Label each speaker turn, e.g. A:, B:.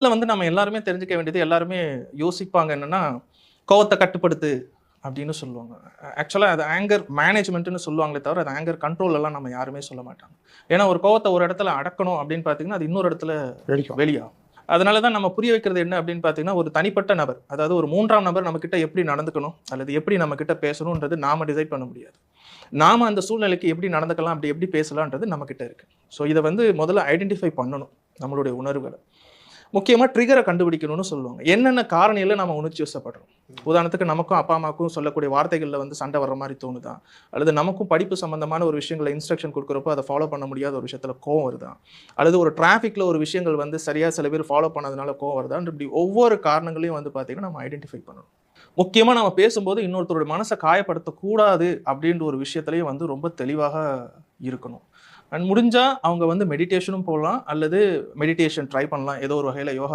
A: இதுல வந்து நம்ம எல்லாருமே தெரிஞ்சுக்க வேண்டியது, எல்லாருமே யோசிப்பாங்க என்னன்னா, கோவத்த கட்டுப்படுத்து அப்படின்னு சொல்லுவாங்க. ஆக்சுவலா அது ஆங்கர் மேனேஜ்மென்ட்ன்னு சொல்லுவாங்களே தவிர, அது ஆங்கர் கண்ட்ரோல் எல்லாம் நம்ம யாருமே சொல்ல மாட்டாங்க. ஏன்னா ஒரு கோவத்த ஒரு இடத்துல அடக்கணும் அப்படின்னு பார்த்தீங்கன்னா, அது இன்னொரு இடத்துல
B: வெடிக்கும்.
A: வெளியாகும். அதனால தான் நம்ம புரிய வைக்கிறது என்ன அப்படின்னு பார்த்தீங்கன்னா, ஒரு தனிப்பட்ட நபர், அதாவது ஒரு 3ஆம் நபர் நம்மகிட்ட எப்படி நடந்துக்கணும், அல்லது எப்படி நம்மகிட்ட பேசணும்ன்றது நாம டிசைட் பண்ண முடியாது. நாம அந்த சூழ்நிலைக்கு எப்படி நடந்துக்கலாம், அப்படி எப்படி பேசலான்றது நம்மகிட்ட இருக்கு. ஸோ இத வந்து முதல்ல ஐடென்டிஃபை பண்ணணும், நம்மளுடைய உணர்வுகள. முக்கியமா ட்ரிகர கண்டுபிடிக்கணும்னு சொல்லுவாங்க. என்னென்ன காரணியில நம்ம உணர்ச்சி வசப்படுறோம். உதாரணத்துக்கு நமக்கும் அப்பா, அம்மாவுக்கும் சொல்லக்கூடிய வார்த்தைகள்ல வந்து சண்டை வர்ற மாரி தோணுதா? அல்லது நமக்கும் படிப்பு சம்பந்தமான ஒரு விஷயங்கள இன்ஸ்ட்ரக்ஷன் குடுக்குறப்போ, அத ஃபாலோ பண்ண முடியாத ஒரு விஷயத்துல கோவம் வருதா? அல்லது ஒரு டிராஃபிக்ல ஒரு விஷயங்கள் வந்து சரியா சில பேர் ஃபாலோ பண்ணாதனால கோவம் வருதான்னு இப்படி ஒவ்வொரு காரணங்களையும் வந்து பார்த்தீங்கன்னா, நம்ம ஐடென்டிஃபை பண்ணணும். முக்கியமா நம்ம பேசும்போது இன்னொருத்தருடைய மனச காயப்படுத்தக்கூடாது அப்படின்ற ஒரு விஷயத்திலயும் வந்து ரொம்ப தெளிவாக இருக்கணும். அண்ட் முடிஞ்சா அவங்க வந்து மெடிடேஷனும் போலாம், அல்லது மெடிடேஷன் ட்ரை பண்ணலாம். ஏதோ ஒரு வகையில யோகா